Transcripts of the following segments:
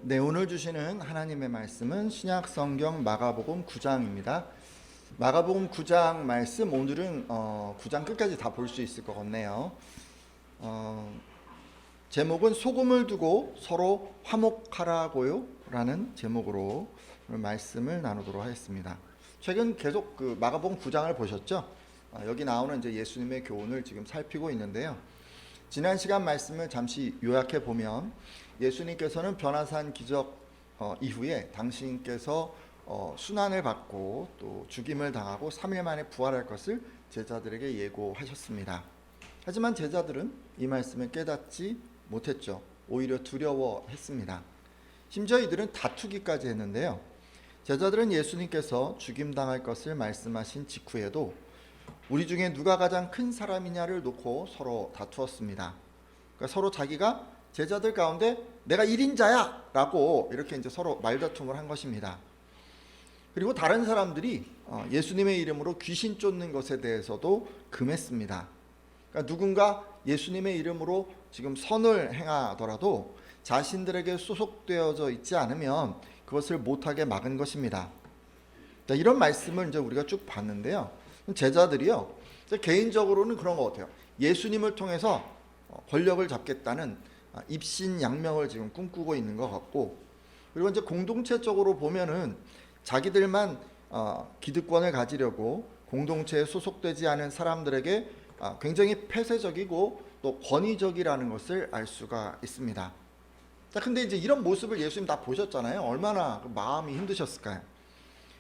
네, 오늘 주시는 하나님의 말씀은 신약 성경 마가복음 9장입니다. 마가복음 9장 말씀 오늘은 9장 끝까지 다 볼 수 있을 것 같네요. 제목은 소금을 두고 서로 화목하라고요 라는 제목으로 오늘 말씀을 나누도록 하겠습니다. 최근 계속 그 마가복음 9장을 보셨죠? 여기 나오는 이제 예수님의 교훈을 지금 살피고 있는데요. 지난 시간 말씀을 잠시 요약해 보면 예수님께서는 변화산 기적 이후에 당신께서 순환을 받고 또 죽임을 당하고 3일 만에 부활할 것을 제자들에게 예고하셨습니다. 하지만 제자들은 이 말씀을 깨닫지 못했죠. 오히려 두려워했습니다. 심지어 이들은 다투기까지 했는데요. 제자들은 예수님께서 죽임당할 것을 말씀하신 직후에도 우리 중에 누가 가장 큰 사람이냐를 놓고 서로 다투었습니다. 그러니까 서로 자기가 제자들 가운데 내가 1인자야 라고 이렇게 이제 서로 말다툼을 한 것입니다. 그리고 다른 사람들이 예수님의 이름으로 귀신 쫓는 것에 대해서도 금했습니다. 그러니까 누군가 예수님의 이름으로 지금 선을 행하더라도 자신들에게 소속되어져 있지 않으면 그것을 못하게 막은 것입니다. 이런 말씀을 이제 우리가 쭉 봤는데요. 제자들이요, 개인적으로는 그런 것 같아요. 예수님을 통해서 권력을 잡겠다는 입신양명을 지금 꿈꾸고 있는 것 같고, 그리고 이제 공동체적으로 보면은 자기들만 기득권을 가지려고 공동체에 소속되지 않은 사람들에게 굉장히 폐쇄적이고 또 권위적이라는 것을 알 수가 있습니다. 자, 근데 이제 이런 모습을 예수님 다 보셨잖아요. 얼마나 마음이 힘드셨을까요?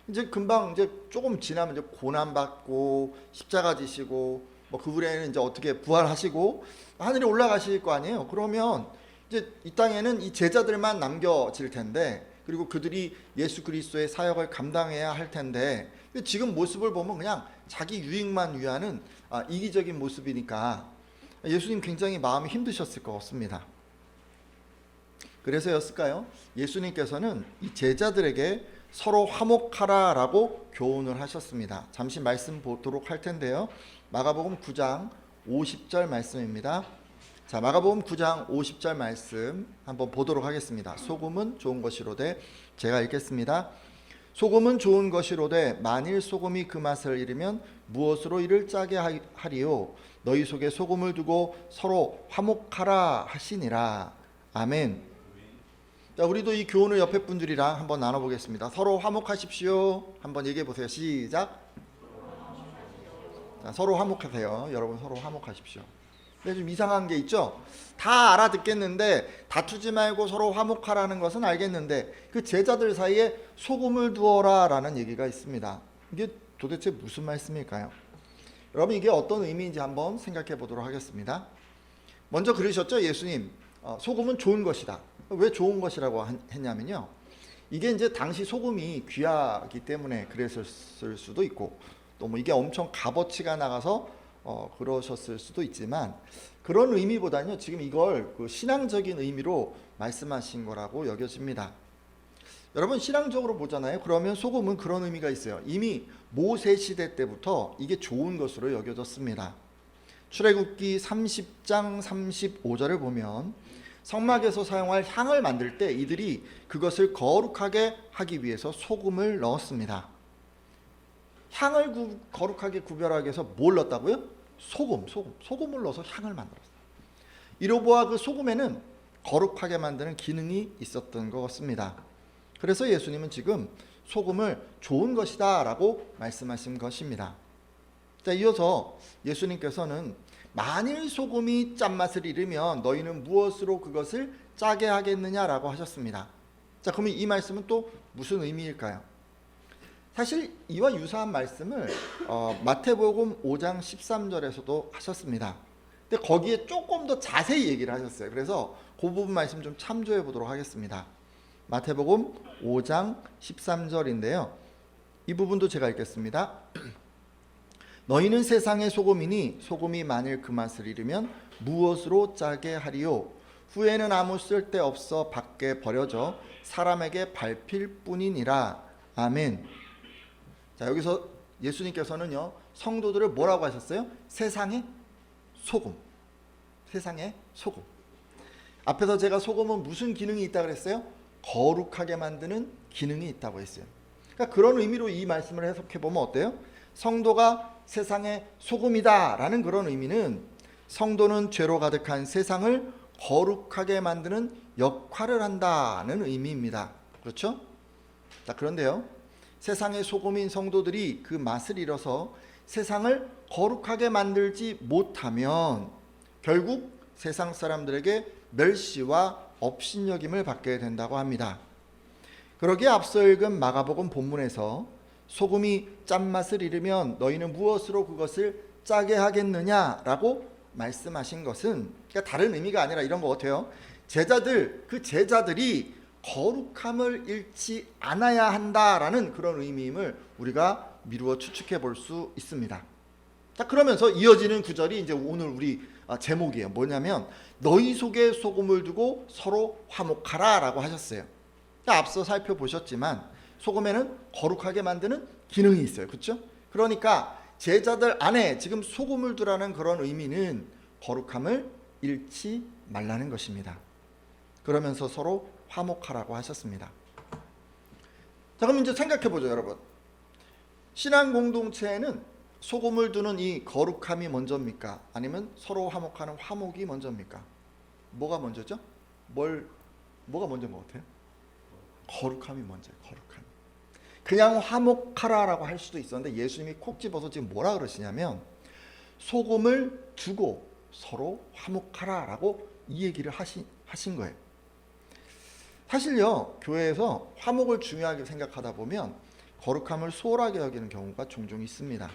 이제 금방 이제 조금 지나면 이제 고난 받고 십자가 지시고 뭐 그 후에는 이제 어떻게 부활하시고 하늘에 올라가실 거 아니에요. 그러면 이제 이 땅에는 이 제자들만 남겨질 텐데, 그리고 그들이 예수 그리스도의 사역을 감당해야 할 텐데, 지금 모습을 보면 그냥 자기 유익만 위하는 이기적인 모습이니까 예수님 굉장히 마음이 힘드셨을 것 같습니다. 그래서였을까요? 예수님께서는 이 제자들에게 서로 화목하라라고 교훈을 하셨습니다. 잠시 말씀 보도록 할 텐데요. 마가복음 9장 50절 말씀입니다. 자, 마가복음 9장 50절 말씀 한번 보도록 하겠습니다. 소금은 좋은 것이로되, 제가 읽겠습니다. 소금은 좋은 것이로되 만일 소금이 그 맛을 잃으면 무엇으로 이를 짜게 하리요? 너희 속에 소금을 두고 서로 화목하라 하시니라. 아멘. 자, 우리도 이 교훈을 옆에 분들이랑 한번 나눠보겠습니다. 서로 화목하십시오. 한번 얘기해 보세요. 시작. 자, 서로 화목하세요. 여러분 서로 화목하십시오. 근데 좀 이상한 게 있죠. 다 알아듣겠는데, 다투지 말고 서로 화목하라는 것은 알겠는데 그 제자들 사이에 소금을 두어라 라는 얘기가 있습니다. 이게 도대체 무슨 말씀일까요? 여러분, 이게 어떤 의미인지 한번 생각해 보도록 하겠습니다. 먼저 그러셨죠. 예수님, 소금은 좋은 것이다. 왜 좋은 것이라고 했냐면요, 이게 이제 당시 소금이 귀하기 때문에 그랬을 수도 있고, 또 뭐 이게 엄청 값어치가 나가서 그러셨을 수도 있지만, 그런 의미보다는요 지금 이걸 그 신앙적인 의미로 말씀하신 거라고 여겨집니다. 여러분, 신앙적으로 보잖아요. 그러면 소금은 그런 의미가 있어요. 이미 모세 시대 때부터 이게 좋은 것으로 여겨졌습니다. 출애굽기 30장 35절을 보면 성막에서 사용할 향을 만들 때 이들이 그것을 거룩하게 하기 위해서 소금을 넣었습니다. 향을 거룩하게 구별하기 위해서 뭘 넣었다고요? 소금을 넣어서 향을 만들었어요. 이로 보아 그 소금에는 거룩하게 만드는 기능이 있었던 것 같습니다. 그래서 예수님은 지금 소금을 좋은 것이다 라고 말씀하신 것입니다. 자, 이어서 예수님께서는 만일 소금이 짠맛을 잃으면 너희는 무엇으로 그것을 짜게 하겠느냐라고 하셨습니다. 자, 그러면 이 말씀은 또 무슨 의미일까요? 사실 이와 유사한 말씀을 마태복음 5장 13절에서도 하셨습니다. 근데 거기에 조금 더 자세히 얘기를 하셨어요. 그래서 그 부분 말씀 좀 참조해 보도록 하겠습니다. 마태복음 5장 13절인데요. 이 부분도 제가 읽겠습니다. 너희는 세상의 소금이니 소금이 만일 그 맛을 잃으면 무엇으로 짜게 하리요? 후에는 아무 쓸데없어 밖에 버려져 사람에게 밟힐 뿐이니라. 아멘. 자, 여기서 예수님께서는요 성도들을 뭐라고 하셨어요? 세상의 소금. 세상의 소금. 앞에서 제가 소금은 무슨 기능이 있다 그랬어요? 거룩하게 만드는 기능이 있다고 했어요. 그러니까 그런 의미로 이 말씀을 해석해 보면 어때요? 성도가 세상의 소금이다라는 그런 의미는 성도는 죄로 가득한 세상을 거룩하게 만드는 역할을 한다는 의미입니다. 그렇죠? 자, 그런데요, 세상의 소금인 성도들이 그 맛을 잃어서 세상을 거룩하게 만들지 못하면 결국 세상 사람들에게 멸시와 업신여김을 받게 된다고 합니다. 그러기에 앞서 읽은 마가복음 본문에서 소금이 짠맛을 잃으면 너희는 무엇으로 그것을 짜게 하겠느냐라고 말씀하신 것은, 그러니까 다른 의미가 아니라 이런 것 같아요. 제자들이 거룩함을 잃지 않아야 한다라는 그런 의미임을 우리가 미루어 추측해 볼 수 있습니다. 자, 그러면서 이어지는 구절이 이제 오늘 우리 제목이에요. 뭐냐면 너희 속에 소금을 두고 서로 화목하라 라고 하셨어요. 앞서 살펴보셨지만 소금에는 거룩하게 만드는 기능이 있어요. 그렇죠? 그러니까 제자들 안에 지금 소금을 두라는 그런 의미는 거룩함을 잃지 말라는 것입니다. 그러면서 서로 화목하라고 하셨습니다. 자, 그럼 이제 생각해 보죠, 여러분. 신앙 공동체에는 소금을 두는 이 거룩함이 먼저입니까? 아니면 서로 화목하는 화목이 먼저입니까? 뭐가 먼저죠? 뭐가 먼저인 것 같아요? 거룩함이 먼저예요. 거룩함. 그냥 화목하라라고 할 수도 있었는데 예수님이 콕 집어서 지금 뭐라 그러시냐면 소금을 두고 서로 화목하라라고 이 얘기를 하신 거예요. 사실요, 교회에서 화목을 중요하게 생각하다 보면 거룩함을 소홀하게 여기는 경우가 종종 있습니다.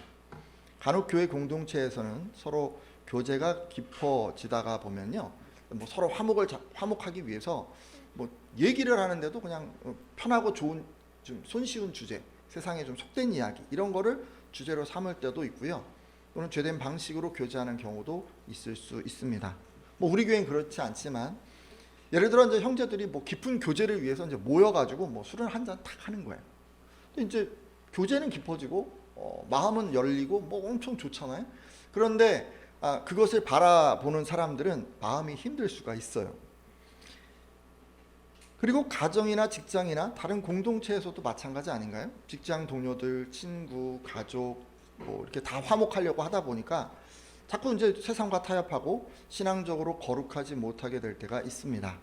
간혹 교회 공동체에서는 서로 교제가 깊어지다가 보면요, 뭐 서로 화목하기 위해서 뭐 얘기를 하는데도 그냥 편하고 좋은, 좀 손쉬운 주제, 세상에 좀 속된 이야기 이런 거를 주제로 삼을 때도 있고요. 또는 죄된 방식으로 교제하는 경우도 있을 수 있습니다. 뭐 우리 교회는 그렇지 않지만 예를 들어 이제 형제들이 뭐 깊은 교제를 위해서 이제 모여가지고 뭐 술을 한 잔 탁 하는 거예요. 근데 이제 교제는 깊어지고 마음은 열리고 뭐 엄청 좋잖아요. 그런데 그것을 바라보는 사람들은 마음이 힘들 수가 있어요. 그리고 가정이나 직장이나 다른 공동체에서도 마찬가지 아닌가요? 직장 동료들, 친구, 가족 뭐 이렇게 다 화목하려고 하다 보니까 자꾸 이제 세상과 타협하고 신앙적으로 거룩하지 못하게 될 때가 있습니다.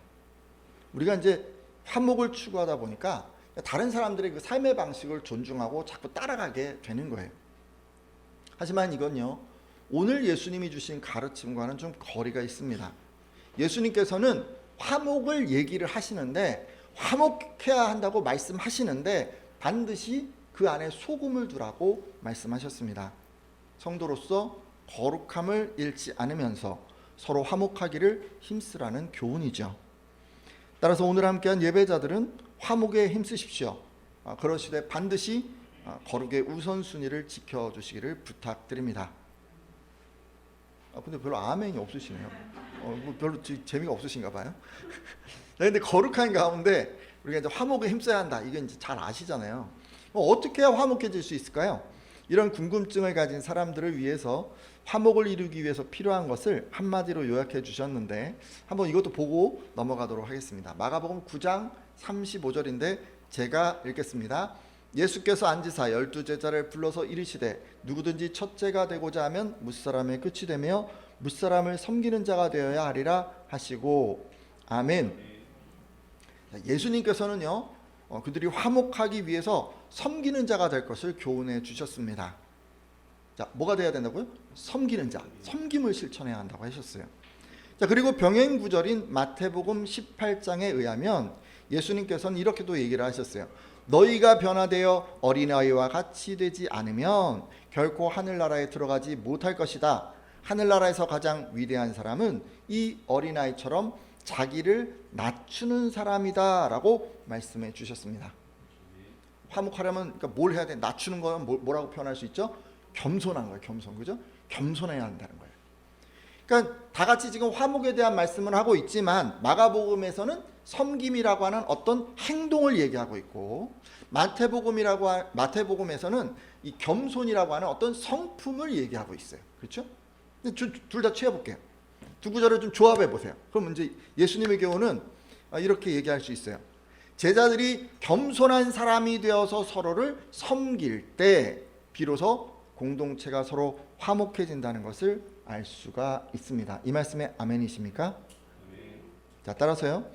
우리가 이제 화목을 추구하다 보니까 다른 사람들의 그 삶의 방식을 존중하고 자꾸 따라가게 되는 거예요. 하지만 이건요, 오늘 예수님이 주신 가르침과는 좀 거리가 있습니다. 예수님께서는 화목을 얘기를 하시는데, 화목해야 한다고 말씀하시는데 반드시 그 안에 소금을 두라고 말씀하셨습니다. 성도로서 거룩함을 잃지 않으면서 서로 화목하기를 힘쓰라는 교훈이죠. 따라서 오늘 함께한 예배자들은 화목에 힘쓰십시오. 그러시되 반드시 거룩의 우선순위를 지켜주시기를 부탁드립니다. 근데 별로 아멘이 없으시네요. 뭐 별로 재미가 없으신가 봐요. 근데 거룩한 가운데 우리가 이제 화목에 힘써야 한다. 이게 이제 잘 아시잖아요. 어떻게 해야 화목해질 수 있을까요? 이런 궁금증을 가진 사람들을 위해서 화목을 이루기 위해서 필요한 것을 한마디로 요약해 주셨는데 한번 이것도 보고 넘어가도록 하겠습니다. 마가복음 9장 35절인데 제가 읽겠습니다. 예수께서 앉으사 12제자를 불러서 이르시되 누구든지 첫째가 되고자 하면 무사람의 끝이 되며 무사람을 섬기는 자가 되어야 하리라 하시고 아멘. 예수님께서는요, 그들이 화목하기 위해서 섬기는 자가 될 것을 교훈해 주셨습니다. 자, 뭐가 돼야 된다고요? 섬기는 자, 섬김을 실천해야 한다고 하셨어요. 자, 그리고 병행 구절인 마태복음 18장에 의하면 예수님께서는 이렇게도 얘기를 하셨어요. 너희가 변화되어 어린아이와 같이 되지 않으면 결코 하늘나라에 들어가지 못할 것이다. 하늘나라에서 가장 위대한 사람은 이 어린아이처럼 자기를 낮추는 사람이다 라고 말씀해 주셨습니다. 화목하려면 그러니까 뭘 해야 돼? 낮추는 거는 뭐라고 표현할 수 있죠? 겸손한 거예요. 겸손. 그죠? 겸손해야 한다는 거예요. 그러니까 다 같이 지금 화목에 대한 말씀을 하고 있지만 마가복음에서는 섬김이라고 하는 어떤 행동을 얘기하고 있고 마태복음에서는 이 겸손이라고 하는 어떤 성품을 얘기하고 있어요. 그렇죠? 둘 다 취해볼게요. 두 구절을 좀 조합해 보세요. 그럼 이제 예수님의 경우는 이렇게 얘기할 수 있어요. 제자들이 겸손한 사람이 되어서 서로를 섬길 때 비로소 공동체가 서로 화목해진다는 것을 알 수가 있습니다. 이 말씀에 아멘이십니까? 자, 따라서요.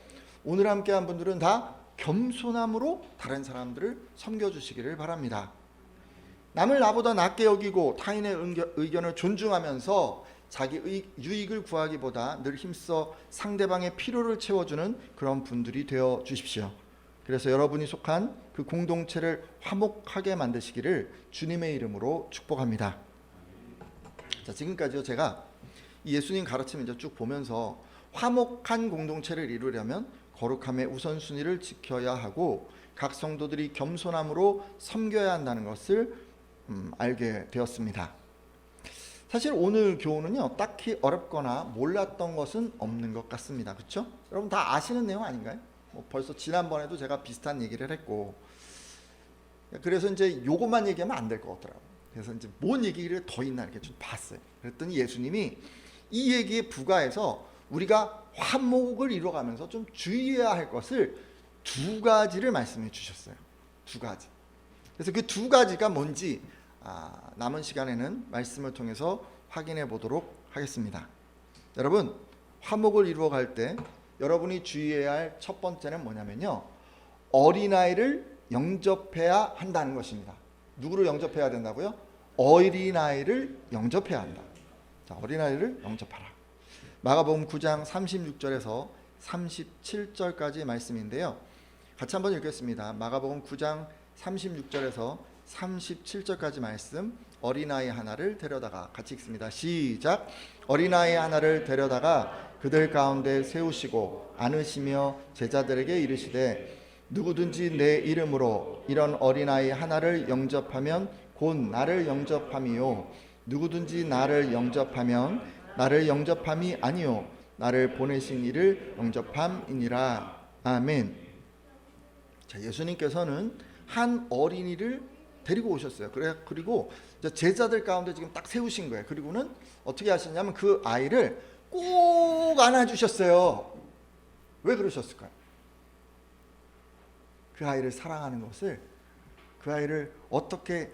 오늘 함께한 분들은 다 겸손함으로 다른 사람들을 섬겨주시기를 바랍니다. 남을 나보다 낮게 여기고 타인의 의견을 존중하면서 자기 유익을 구하기보다 늘 힘써 상대방의 필요를 채워주는 그런 분들이 되어 주십시오. 그래서 여러분이 속한 그 공동체를 화목하게 만드시기를 주님의 이름으로 축복합니다. 자, 지금까지요 제가 이 예수님 가르침을 이제 쭉 보면서 화목한 공동체를 이루려면 거룩함의 우선순위를 지켜야 하고 각 성도들이 겸손함으로 섬겨야 한다는 것을 알게 되었습니다. 사실 오늘 교훈은요 딱히 어렵거나 몰랐던 것은 없는 것 같습니다. 그렇죠? 여러분 다 아시는 내용 아닌가요? 벌써 지난번에도 제가 비슷한 얘기를 했고, 그래서 이제 요것만 얘기하면 안 될 것 같더라고요. 그래서 이제 뭔 얘기를 더 있나 이렇게 좀 봤어요. 그랬더니 예수님이 이 얘기에 부가해서 우리가 화목을 이뤄가면서 좀 주의해야 할 것을 두 가지를 말씀해 주셨어요. 두 가지. 그래서 그 두 가지가 뭔지 남은 시간에는 말씀을 통해서 확인해 보도록 하겠습니다. 여러분, 화목을 이루어갈 때 여러분이 주의해야 할 첫 번째는 뭐냐면요, 어린아이를 영접해야 한다는 것입니다. 누구를 영접해야 된다고요? 어린아이를 영접해야 한다. 자, 어린아이를 영접하라. 마가복음 9장 36절에서 37절까지 말씀인데요, 같이 한번 읽겠습니다. 마가복음 9장 36절에서 37절까지 말씀, 어린아이 하나를 데려다가, 같이 읽습니다. 시작. 어린아이 하나를 데려다가 그들 가운데 세우시고 안으시며 제자들에게 이르시되 누구든지 내 이름으로 이런 어린아이 하나를 영접하면 곧 나를 영접함이요 누구든지 나를 영접하면 나를 영접함이 아니요 나를 보내신 이를 영접함이니라. 아멘. 자, 예수님께서는 한 어린이를 데리고 오셨어요. 그리고 제자들 가운데 지금 딱 세우신 거예요. 그리고는 어떻게 하셨냐면 그 아이를 꼭 안아주셨어요. 왜 그러셨을까요? 그 아이를 사랑하는 것을, 그 아이를 어떻게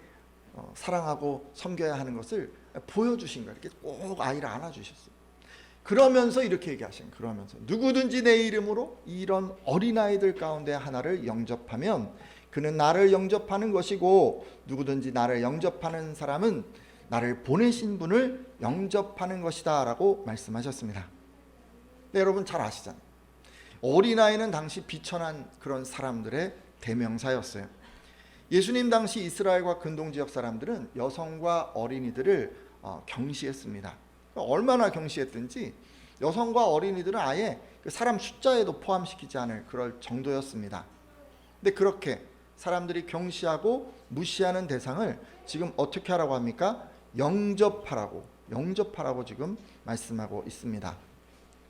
사랑하고 섬겨야 하는 것을 보여주신 거예요. 이렇게 꼭 아이를 안아주셨어요. 그러면서 이렇게 얘기하신 거예요. 그러면서 누구든지 내 이름으로 이런 어린아이들 가운데 하나를 영접하면 그는 나를 영접하는 것이고 누구든지 나를 영접하는 사람은 나를 보내신 분을 영접하는 것이다 라고 말씀하셨습니다. 네, 여러분 잘 아시잖아요. 어린아이는 당시 비천한 그런 사람들의 대명사였어요. 예수님 당시 이스라엘과 근동지역 사람들은 여성과 어린이들을 경시했습니다. 얼마나 경시했든지 여성과 어린이들은 아예 그 사람 숫자에도 포함시키지 않을 그럴 정도였습니다. 근데 그렇게 사람들이 경시하고 무시하는 대상을 지금 어떻게 하라고 합니까? 영접하라고 지금 말씀하고 있습니다.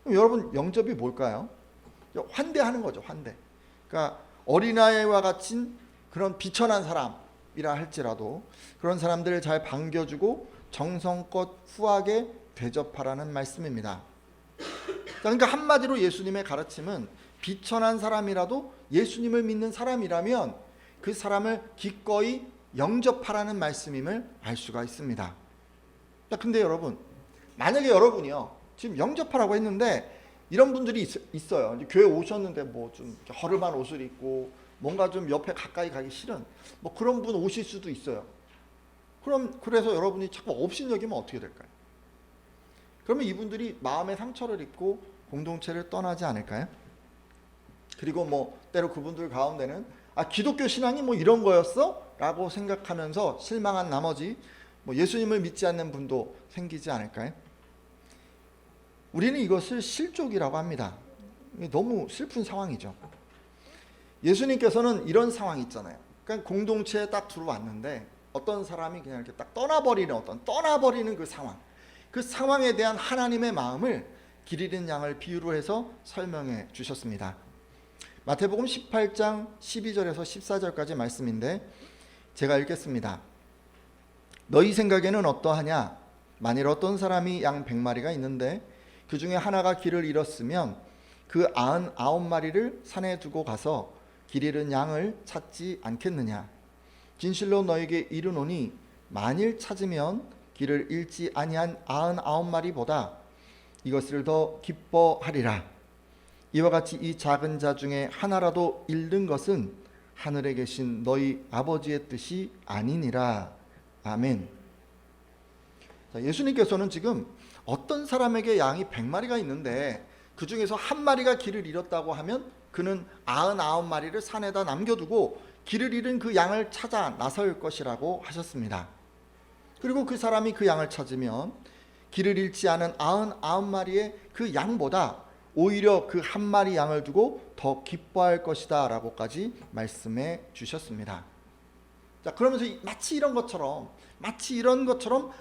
그럼 여러분, 영접이 뭘까요? 환대하는 거죠. 환대. 그러니까 어린아이와 같은 그런 비천한 사람이라 할지라도 그런 사람들을 잘 반겨주고 정성껏 후하게 대접하라는 말씀입니다. 그러니까 한마디로 예수님의 가르침은 비천한 사람이라도 예수님을 믿는 사람이라면 그 사람을 기꺼이 영접하라는 말씀임을 알 수가 있습니다. 근데 여러분, 만약에 여러분이요 지금 영접하라고 했는데 이런 분들이 있어요. 교회 오셨는데 뭐 좀 허름한 옷을 입고 뭔가 좀 옆에 가까이 가기 싫은 뭐 그런 분 오실 수도 있어요. 그래서 여러분이 자꾸 업신여기면 어떻게 될까요? 그러면 이분들이 마음의 상처를 입고 공동체를 떠나지 않을까요? 그리고 뭐 때로 그분들 가운데는 기독교 신앙이 뭐 이런 거였어? 라고 생각하면서 실망한 나머지 뭐 예수님을 믿지 않는 분도 생기지 않을까요? 우리는 이것을 실족이라고 합니다. 너무 슬픈 상황이죠. 예수님께서는 이런 상황이 있잖아요. 그러니까 공동체에 딱 들어왔는데 어떤 사람이 그냥 이렇게 딱 떠나버리는 그 상황, 그 상황에 대한 하나님의 마음을 길 잃은 양을 비유로 해서 설명해 주셨습니다. 마태복음 18장 12절에서 14절까지 말씀인데 제가 읽겠습니다. 너희 생각에는 어떠하냐? 만일 어떤 사람이 양 100마리가 있는데 그 중에 하나가 길을 잃었으면 그 99마리를 산에 두고 가서 길 잃은 양을 찾지 않겠느냐. 진실로 너에게 이르노니 만일 찾으면 길을 잃지 아니한 99마리보다 이것을 더 기뻐하리라. 이와 같이 이 작은 자 중에 하나라도 잃는 것은 하늘에 계신 너희 아버지의 뜻이 아니니라. 아멘. 자, 예수님께서는 지금 어떤 사람에게 양이 100마리가 있는데 그 중에서 한 마리가 길을 잃었다고 하면 그는 99마리를 산에다 남겨두고 길을 잃은 그 양을 찾아 나설 것이라고 하셨습니다. 그리고 그 사람이 그 양을 찾으면 길을 잃지 않은 99마리의 그 양보다 오히려 그 한 마리 양을 두고 더 기뻐할 것이다 라고까지 말씀해 주셨습니다. 자, 그러면서 마치 이런 것처럼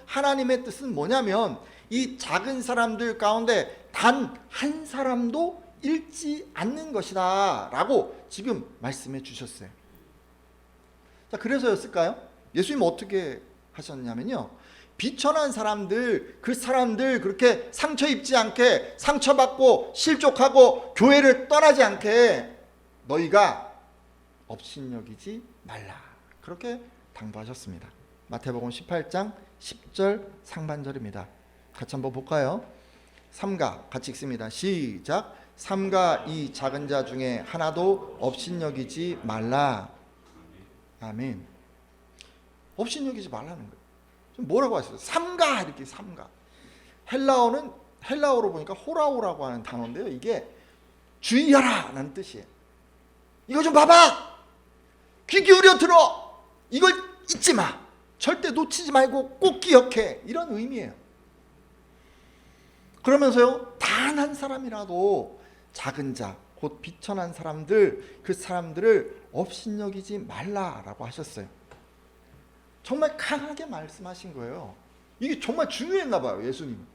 하나님의 뜻은 뭐냐면 이 작은 사람들 가운데 단 한 사람도 잃지 않는 것이다 라고 지금 말씀해 주셨어요. 자, 그래서였을까요? 예수님 어떻게 하셨냐면요, 비천한 사람들, 그 사람들 그렇게 상처 입지 않게, 상처받고 실족하고 교회를 떠나지 않게 너희가 업신여기지 말라, 그렇게 당부하셨습니다. 마태복음 18장 10절 상반절입니다. 같이 한번 볼까요? 삼가 같이 읽습니다. 시작. 삼가 이 작은 자 중에 하나도 업신여기지 말라. 아멘. 업신여기지 말라는 거예요. 지금 뭐라고 하셨어요? 삼가, 이렇게 삼가. 헬라어로 보니까 호라오라고 하는 단어인데요, 이게 주의하라 라는 뜻이에요. 이거 좀 봐봐, 귀 기울여 들어, 이걸 잊지 마, 절대 놓치지 말고 꼭 기억해, 이런 의미예요. 그러면서요, 단 한 사람이라도 작은 자, 곧 비천한 사람들, 그 사람들을 업신여기지 말라라고 하셨어요. 정말 강하게 말씀하신 거예요. 이게 정말 중요했나 봐요, 예수님.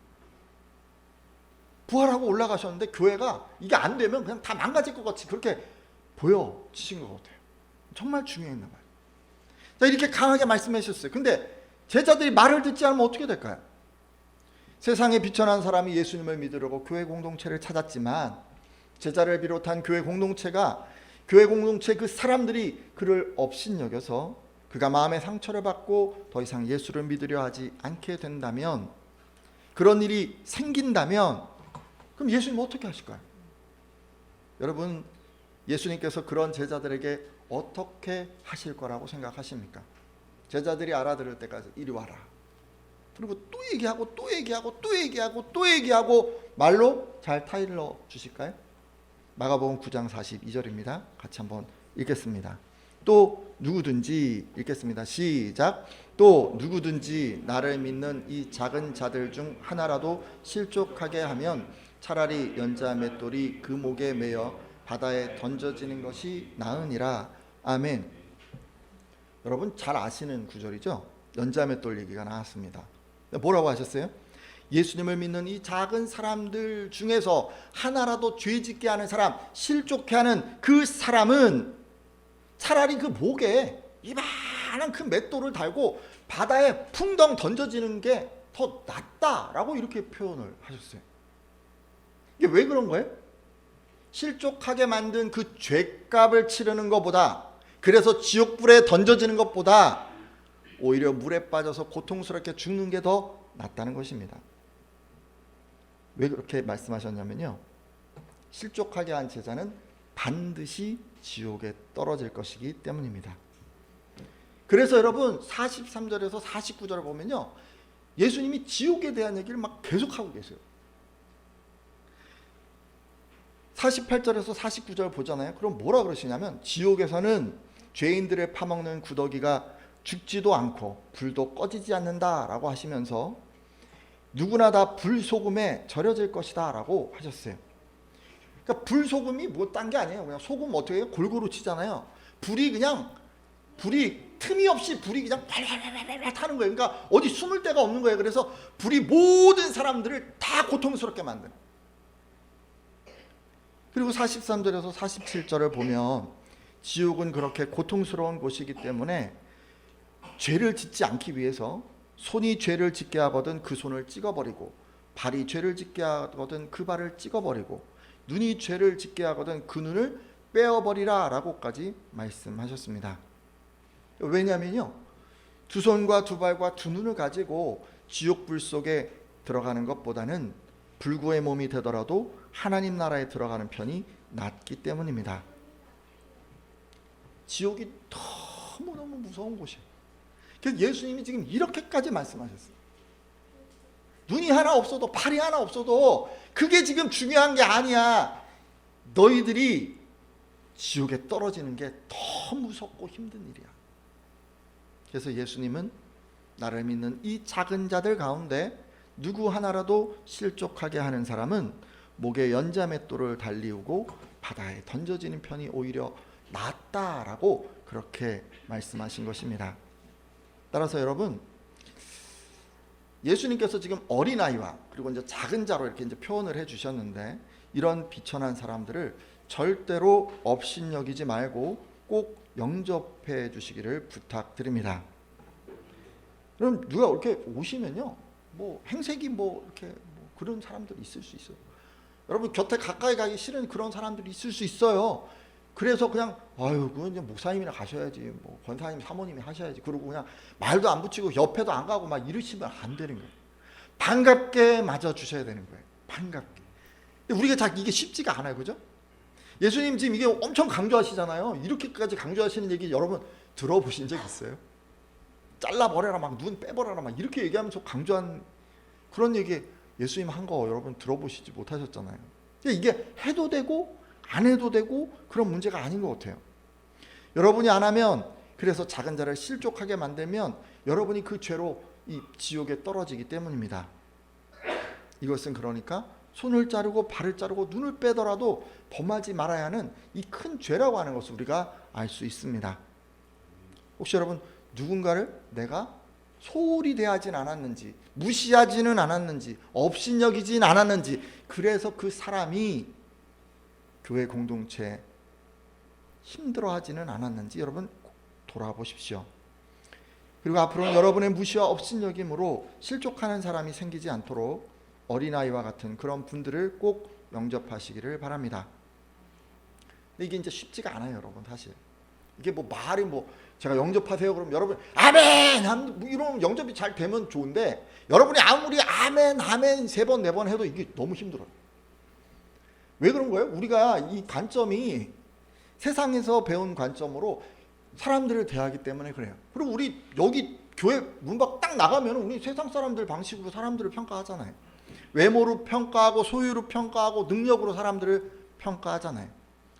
부활하고 올라가셨는데 교회가 이게 안 되면 그냥 다 망가질 것 같이 그렇게 보여지신 것 같아요. 정말 중요했나 봐요. 자, 이렇게 강하게 말씀해 주셨어요. 근데 제자들이 말을 듣지 않으면 어떻게 될까요? 세상에 비천한 사람이 예수님을 믿으려고 교회 공동체를 찾았지만 제자를 비롯한 교회 공동체 그 사람들이 그를 업신여겨서 그가 마음의 상처를 받고 더 이상 예수를 믿으려 하지 않게 된다면, 그런 일이 생긴다면 그럼 예수님 어떻게 하실까요? 여러분, 예수님께서 그런 제자들에게 어떻게 하실 거라고 생각하십니까? 제자들이 알아들을 때까지 이리 와라, 그리고 또 얘기하고 말로 잘 타일러 주실까요? 마가복음 9장 42절입니다. 같이 한번 읽겠습니다. 또 누구든지, 읽겠습니다. 시작. 또 누구든지 나를 믿는 이 작은 자들 중 하나라도 실족하게 하면 차라리 연자 맷돌이 그 목에 매여 바다에 던져지는 것이 나으니라. 아멘. 여러분 잘 아시는 구절이죠? 연자 맷돌 얘기가 나왔습니다. 뭐라고 하셨어요? 예수님을 믿는 이 작은 사람들 중에서 하나라도 죄짓게 하는 사람, 실족해 하는 그 사람은 차라리 그 목에 이만한 큰 맷돌을 달고 바다에 풍덩 던져지는 게 더 낫다라고 이렇게 표현을 하셨어요. 이게 왜 그런 거예요? 실족하게 만든 그 죄값을 치르는 것보다, 그래서 지옥불에 던져지는 것보다 오히려 물에 빠져서 고통스럽게 죽는 게 더 낫다는 것입니다. 왜 그렇게 말씀하셨냐면요, 실족하게 한 제자는 반드시 지옥에 떨어질 것이기 때문입니다. 그래서 여러분 43절에서 49절을 보면요, 예수님이 지옥에 대한 얘기를 막 계속하고 계세요. 48절에서 49절 보잖아요. 그럼 뭐라 그러시냐면, 지옥에서는 죄인들을 파먹는 구더기가 죽지도 않고 불도 꺼지지 않는다라고 하시면서 누구나 다 불소금에 절여질 것이다 라고 하셨어요. 그러니까 불소금이 뭐 딴 게 아니에요. 그냥 소금 어떻게 해요? 골고루 치잖아요. 불이 틈이 없이 불이 그냥 팔팔팔팔 타는 거예요. 그러니까 어디 숨을 데가 없는 거예요. 그래서 불이 모든 사람들을 다 고통스럽게 만드는. 그리고 43절에서 47절을 보면 지옥은 그렇게 고통스러운 곳이기 때문에 죄를 짓지 않기 위해서 손이 죄를 짓게 하거든 그 손을 찍어버리고, 발이 죄를 짓게 하거든 그 발을 찍어버리고, 눈이 죄를 짓게 하거든 그 눈을 빼어버리라 라고까지 말씀하셨습니다. 왜냐하면요, 두 손과 두 발과 두 눈을 가지고 지옥불 속에 들어가는 것보다는 불구의 몸이 되더라도 하나님 나라에 들어가는 편이 낫기 때문입니다. 지옥이 너무너무 무서운 곳이에요. 그래서 예수님이 지금 이렇게까지 말씀하셨어요. 눈이 하나 없어도, 발이 하나 없어도 그게 지금 중요한 게 아니야. 너희들이 지옥에 떨어지는 게 더 무섭고 힘든 일이야. 그래서 예수님은 나를 믿는 이 작은 자들 가운데 누구 하나라도 실족하게 하는 사람은 목에 연자맷돌을 달리우고 바다에 던져지는 편이 오히려 낫다라고 그렇게 말씀하신 것입니다. 따라서 여러분, 예수님께서 지금 어린아이와 그리고 이제 작은 자로 이렇게 이제 표현을 해주셨는데, 이런 비천한 사람들을 절대로 업신여기지 말고 꼭 영접해 주시기를 부탁드립니다. 그럼 누가 이렇게 오시면요, 뭐 행색이 뭐 이렇게 뭐 그런 사람들이 있을 수 있어요. 여러분 곁에 가까이 가기 싫은 그런 사람들이 있을 수 있어요. 그래서 그냥 아유 그건 이제 목사님이나 가셔야지, 뭐 권사님 사모님이 하셔야지, 그러고 그냥 말도 안 붙이고 옆에도 안 가고 막 이러시면 안 되는 거예요. 반갑게 맞아 주셔야 되는 거예요. 반갑게. 근데 우리가 이게 쉽지가 않아요, 그죠? 예수님 지금 이게 엄청 강조하시잖아요. 이렇게까지 강조하시는 얘기 여러분 들어보신 적 있어요? 잘라버려라, 막 눈 빼버려라, 막 이렇게 얘기하면서 강조한 그런 얘기 예수님 한 거 여러분 들어보시지 못하셨잖아요. 이게 해도 되고 안 해도 되고 그런 문제가 아닌 것 같아요. 여러분이 안 하면, 그래서 작은 자를 실족하게 만들면 여러분이 그 죄로 이 지옥에 떨어지기 때문입니다. 이것은 그러니까 손을 자르고 발을 자르고 눈을 빼더라도 범하지 말아야 하는 이 큰 죄라고 하는 것을 우리가 알 수 있습니다. 혹시 여러분 누군가를 내가 소홀히 대하진 않았는지, 무시하지는 않았는지, 업신여기진 않았는지, 그래서 그 사람이 교회 공동체에 힘들어하지는 않았는지 여러분 돌아보십시오. 그리고 앞으로는 여러분의 무시와 업신여김으로 실족하는 사람이 생기지 않도록 어린아이와 같은 그런 분들을 꼭 영접하시기를 바랍니다. 근데 이게 이제 쉽지가 않아요, 여러분. 사실 이게 뭐 말이 뭐 제가 영접하세요 그러면 여러분 아멘 이런 영접이 잘 되면 좋은데, 여러분이 아무리 아멘 아멘 3번 4번 해도 이게 너무 힘들어요. 왜 그런 거예요? 우리가 이 관점이 세상에서 배운 관점으로 사람들을 대하기 때문에 그래요. 그리고 우리 여기 교회 문 밖 딱 나가면 우리 세상 사람들 방식으로 사람들을 평가하잖아요. 외모로 평가하고 소유로 평가하고 능력으로 사람들을 평가하잖아요.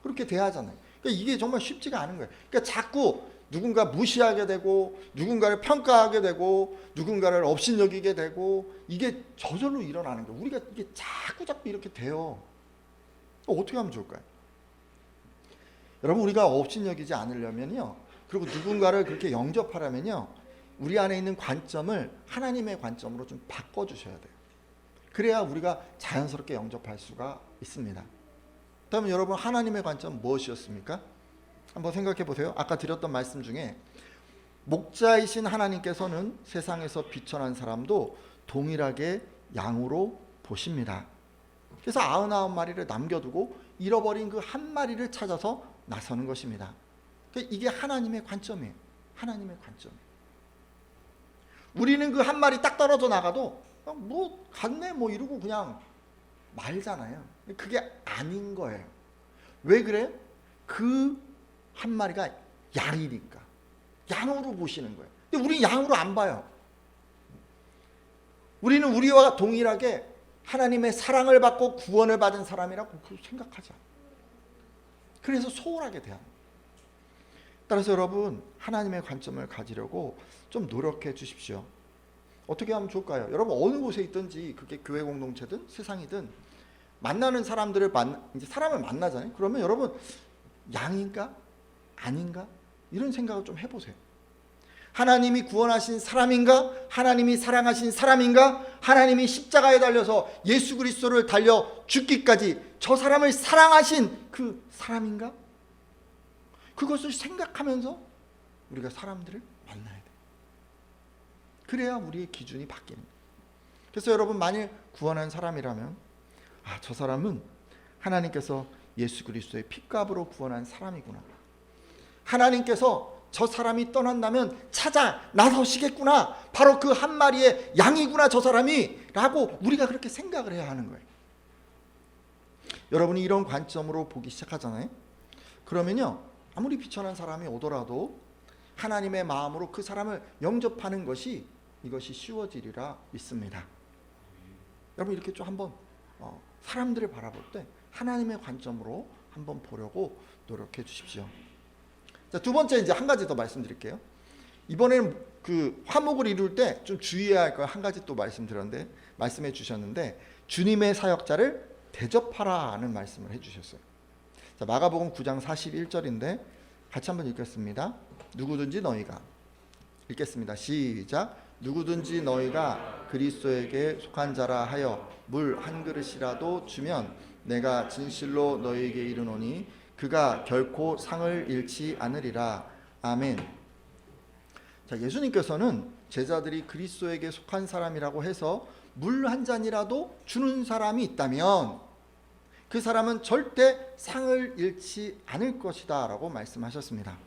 그렇게 대하잖아요. 그러니까 이게 정말 쉽지가 않은 거예요. 그러니까 자꾸 누군가 무시하게 되고 누군가를 평가하게 되고 누군가를 업신여기게 되고 이게 저절로 일어나는 거예요. 우리가 이게 자꾸 이렇게 돼요. 어떻게 하면 좋을까요? 여러분, 우리가 업신여기지 않으려면요, 그리고 누군가를 그렇게 영접하려면요, 우리 안에 있는 관점을 하나님의 관점으로 좀 바꿔주셔야 돼요. 그래야 우리가 자연스럽게 영접할 수가 있습니다. 그러면 여러분, 하나님의 관점 무엇이었습니까? 한번 생각해 보세요. 아까 드렸던 말씀 중에 목자이신 하나님께서는 세상에서 비천한 사람도 동일하게 양으로 보십니다. 그래서 99마리를 남겨두고 잃어버린 그 한 마리를 찾아서 나서는 것입니다. 이게 하나님의 관점이에요. 하나님의 관점. 우리는 그 한 마리 딱 떨어져 나가도 뭐 갔네 뭐 이러고 그냥 말잖아요. 그게 아닌 거예요. 왜 그래? 그 한 마리가 양이니까. 양으로 보시는 거예요. 근데 우리는 양으로 안 봐요. 우리는 우리와 동일하게 하나님의 사랑을 받고 구원을 받은 사람이라고 생각하지 않아요. 그래서 소홀하게 대합니다. 따라서 여러분, 하나님의 관점을 가지려고 좀 노력해 주십시오. 어떻게 하면 좋을까요? 여러분, 어느 곳에 있든지 그게 교회 공동체든 세상이든 만나는 사람들을 이제 사람을 만나잖아요. 그러면 여러분, 양인가 아닌가 이런 생각을 좀 해보세요. 하나님이 구원하신 사람인가? 하나님이 사랑하신 사람인가? 하나님이 십자가에 달려서 예수 그리스도를 달려 죽기까지 저 사람을 사랑하신 그 사람인가? 그것을 생각하면서 우리가 사람들을 만나야 돼요. 그래야 우리의 기준이 바뀌는 거예요. 그래서 여러분, 만일 구원한 사람이라면 저 사람은 하나님께서 예수 그리스도의 핏값으로 구원한 사람이구나. 하나님께서 저 사람이 떠난다면 찾아 나서시겠구나. 바로 그 한 마리의 양이구나 저 사람이 라고 우리가 그렇게 생각을 해야 하는 거예요. 여러분이 이런 관점으로 보기 시작하잖아요. 그러면요, 아무리 비천한 사람이 오더라도 하나님의 마음으로 그 사람을 영접하는 것이 이것이 쉬워지리라 믿습니다. 여러분 이렇게 좀 한번 사람들을 바라볼 때 하나님의 관점으로 한번 보려고 노력해 주십시오. 자, 두 번째 이제 한 가지 더 말씀드릴게요. 이번에는 그 화목을 이룰 때 좀 주의해야 할 거 한 가지 또 말씀해 주셨는데 주님의 사역자를 대접하라는 말씀을 해주셨어요. 자, 마가복음 9장 41절인데 같이 한번 읽겠습니다. 누구든지 너희가 읽겠습니다. 시작. 누구든지 너희가 그리스도에게 속한 자라 하여 물 한 그릇이라도 주면 내가 진실로 너희에게 이르노니 그가 결코 상을 잃지 않으리라. 아멘. 자, 예수님께서는 제자들이 그리스도에게 속한 사람이라고 해서 물 한 잔이라도 주는 사람이 있다면 그 사람은 절대 상을 잃지 않을 것이다 라고 말씀하셨습니다.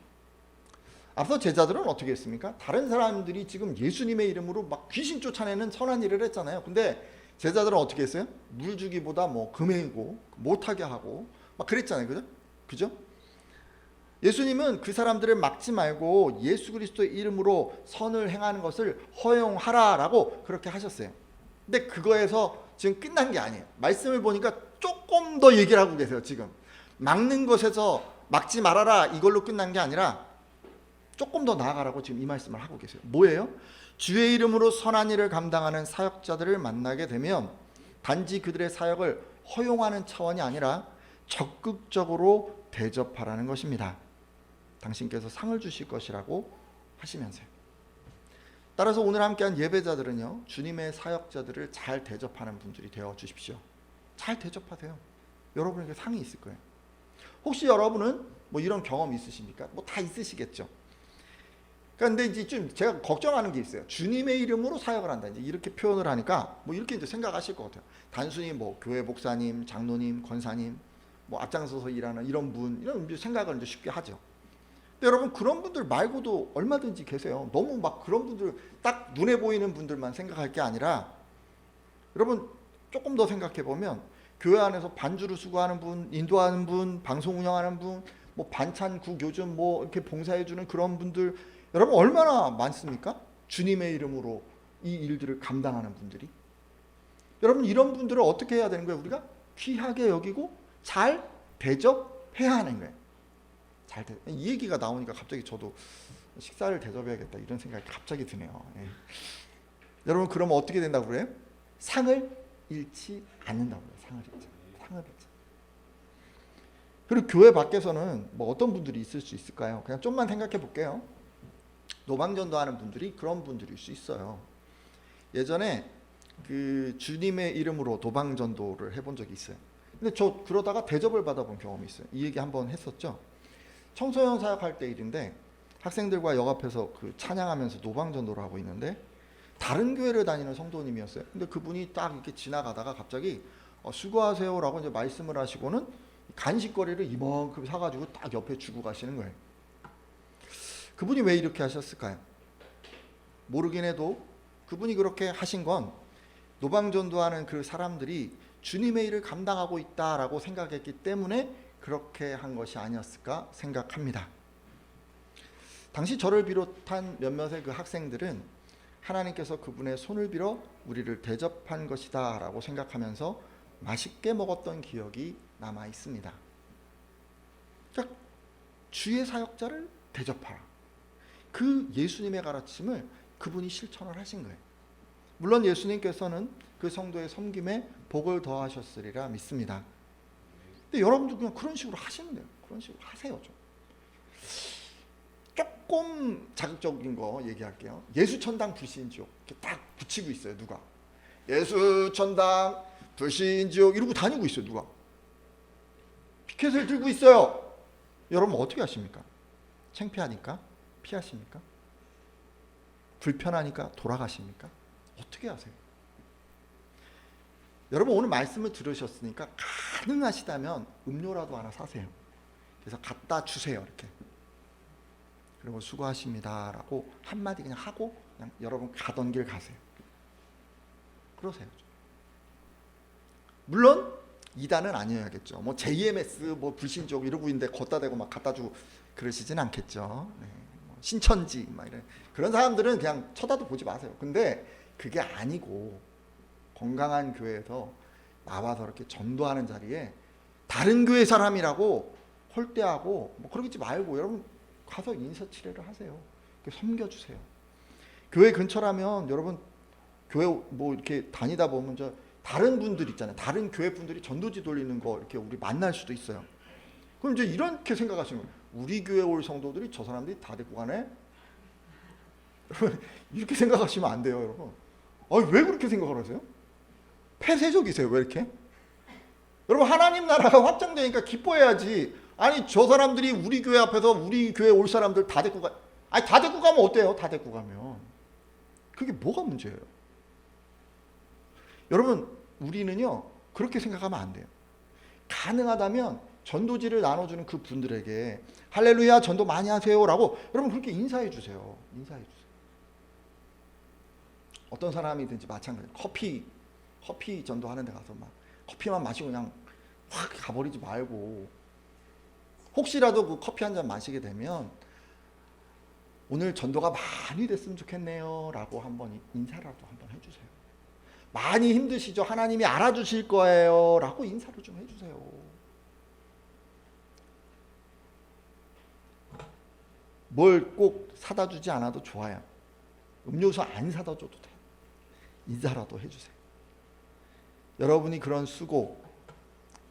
앞서 제자들은 어떻게 했습니까? 다른 사람들이 지금 예수님의 이름으로 막 귀신 쫓아내는 선한 일을 했잖아요. 근데 제자들은 어떻게 했어요? 물 주기보다 뭐 금해고 못하게 하고 막 그랬잖아요. 그죠? 예수님은 그 사람들을 막지 말고 예수 그리스도의 이름으로 선을 행하는 것을 허용하라라고 그렇게 하셨어요. 근데 그거에서 지금 끝난 게 아니에요. 말씀을 보니까 조금 더 얘기를 하고 계세요. 지금 막는 것에서 막지 말아라 이걸로 끝난 게 아니라 조금 더 나아가라고 지금 이 말씀을 하고 계세요. 뭐예요? 주의 이름으로 선한 일을 감당하는 사역자들을 만나게 되면 단지 그들의 사역을 허용하는 차원이 아니라 적극적으로 대접하라는 것입니다. 당신께서 상을 주실 것이라고 하시면서요. 따라서 오늘 함께한 예배자들은요, 주님의 사역자들을 잘 대접하는 분들이 되어 주십시오. 잘 대접하세요. 여러분에게 상이 있을 거예요. 혹시 여러분은 뭐 이런 경험 있으십니까? 뭐 다 있으시겠죠. 그런데 이제 좀 제가 걱정하는 게 있어요. 주님의 이름으로 사역을 한다. 이제 이렇게 표현을 하니까 뭐 이렇게 이제 생각하실 것 같아요. 단순히 뭐 교회 목사님, 장로님, 권사님, 뭐 앞장서서 일하는 이런 분, 이런 생각을 이제 쉽게 하죠. 근데 여러분 그런 분들 말고도 얼마든지 계세요. 너무 막 그런 분들 딱 눈에 보이는 분들만 생각할 게 아니라 여러분 조금 더 생각해 보면 교회 안에서 반주를 수고하는 분, 인도하는 분, 방송 운영하는 분, 뭐 반찬국 요즘 뭐 이렇게 봉사해 주는 그런 분들 여러분 얼마나 많습니까? 주님의 이름으로 이 일들을 감당하는 분들이. 여러분 이런 분들을 어떻게 해야 되는 거예요? 우리가 귀하게 여기고 잘 대접해야 하는 거예요. 이 얘기가 나오니까 갑자기 저도 식사를 대접해야겠다 이런 생각이 갑자기 드네요. 예. 여러분 그러면 어떻게 된다고 그래요? 상을 잃지 않는다고 그래요. 상을 잃지. 그리고 교회 밖에서는 뭐 어떤 분들이 있을 수 있을까요? 그냥 좀만 생각해 볼게요. 노방전도 하는 분들이 그런 분들일 수 있어요. 예전에 그 주님의 이름으로 도방전도를 해본 적이 있어요. 근데 저 그러다가 대접을 받아본 경험이 있어요. 이 얘기 한번 했었죠. 청소년 사역할 때 일인데 학생들과 역 앞에서 그 찬양하면서 노방전도를 하고 있는데 다른 교회를 다니는 성도님이었어요. 근데 그분이 딱 이렇게 지나가다가 갑자기 수고하세요라고 이제 말씀을 하시고는 간식거리를 이만큼 사가지고 딱 옆에 주고 가시는 거예요. 그분이 왜 이렇게 하셨을까요? 모르긴 해도 그분이 그렇게 하신 건 노방전도하는 그 사람들이 주님의 일을 감당하고 있다라고 생각했기 때문에 그렇게 한 것이 아니었을까 생각합니다. 당시 저를 비롯한 몇몇의 그 학생들은 하나님께서 그분의 손을 빌어 우리를 대접한 것이다 라고 생각하면서 맛있게 먹었던 기억이 남아 있습니다. 그러니까 주의 사역자를 대접하라. 그 예수님의 가르침을 그분이 실천을 하신 거예요. 물론 예수님께서는 그 성도의 섬김에 복을 더하셨으리라 믿습니다. 근데 여러분도 그냥 그런 식으로 하시면 돼요. 그런 식으로 하세요. 좀. 조금 자극적인 거 얘기할게요. 예수천당 불신지옥 이렇게 딱 붙이고 있어요. 누가? 예수천당 불신지옥 이러고 다니고 있어요. 누가? 피켓을 들고 있어요. 여러분 어떻게 하십니까? 창피하니까? 피하십니까? 불편하니까 돌아가십니까? 어떻게 하세요? 여러분 오늘 말씀을 들으셨으니까 가능하시다면 음료라도 하나 사세요. 그래서 갖다 주세요. 이렇게. 그리고 수고하십니다라고 한마디 그냥 하고 그냥 여러분 가던 길 가세요. 그러세요. 물론 2단은 아니어야겠죠. 뭐 JMS 뭐 불신족 이러고 있는데 걷다 대고 막 갖다 주고 그러시진 않겠죠. 네. 뭐 신천지 막 이런 그런 사람들은 그냥 쳐다도 보지 마세요. 근데 그게 아니고 건강한 교회에서 나와서 이렇게 전도하는 자리에 다른 교회 사람이라고 홀대하고 뭐 그러지 말고 여러분 가서 인사치레를 하세요. 섬겨주세요. 교회 근처라면 여러분 교회 뭐 이렇게 다니다 보면 저 다른 분들 있잖아요. 다른 교회 분들이 전도지 돌리는 거 이렇게 우리 만날 수도 있어요. 그럼 이제 이렇게 생각하시면 우리 교회 올 성도들이 저 사람들이 다 데리고 가네? 여러분 이렇게 생각하시면 안 돼요, 여러분. 왜 그렇게 생각을 하세요? 폐쇄적이세요, 왜 이렇게? 여러분 하나님 나라가 확장되니까 기뻐해야지. 아니 저 사람들이 우리 교회 앞에서 우리 교회 올 사람들 다 데리고 가. 아니 다 데리고 가면 어때요? 다 데리고 가면 그게 뭐가 문제예요? 여러분 우리는요 그렇게 생각하면 안 돼요. 가능하다면 전도지를 나눠주는 그 분들에게 할렐루야 전도 많이 하세요라고 여러분 그렇게 인사해 주세요. 인사해 주세요. 어떤 사람이든지 마찬가지예요. 커피 전도하는 데 가서 막 커피만 마시고 그냥 확 가버리지 말고 혹시라도 그 커피 한 잔 마시게 되면 오늘 전도가 많이 됐으면 좋겠네요 라고 한번 인사라도 한번 해주세요. 많이 힘드시죠? 하나님이 알아주실 거예요 라고 인사를 좀 해주세요. 뭘 꼭 사다 주지 않아도 좋아요. 음료수 안 사다 줘도 돼요. 인사라도 해주세요. 여러분이 그런 수고,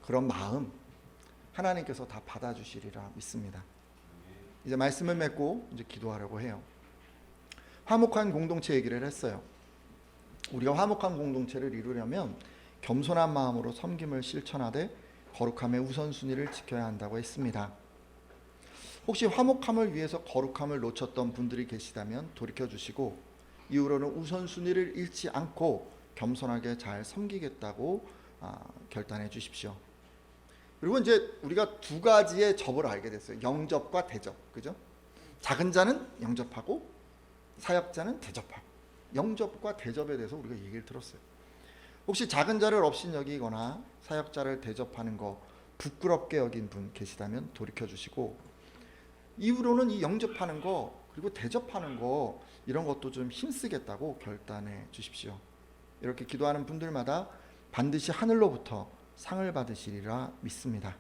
그런 마음 하나님께서 다 받아주시리라 믿습니다. 이제 말씀을 맺고 이제 기도하려고 해요. 화목한 공동체 얘기를 했어요. 우리가 화목한 공동체를 이루려면 겸손한 마음으로 섬김을 실천하되 거룩함의 우선순위를 지켜야 한다고 했습니다. 혹시 화목함을 위해서 거룩함을 놓쳤던 분들이 계시다면 돌이켜주시고 이후로는 우선순위를 잃지 않고 겸손하게 잘 섬기겠다고 결단해 주십시오. 그리고 이제 우리가 두 가지의 접을 알게 됐어요. 영접과 대접. 그죠? 작은 자는 영접하고 사역자는 대접하고. 영접과 대접에 대해서 우리가 얘기를 들었어요. 혹시 작은 자를 업신여기거나 사역자를 대접하는 거 부끄럽게 여긴 분 계시다면 돌이켜 주시고 이후로는 이 영접하는 거 그리고 대접하는 거 이런 것도 좀 힘쓰겠다고 결단해 주십시오. 이렇게 기도하는 분들마다 반드시 하늘로부터 상을 받으시리라 믿습니다.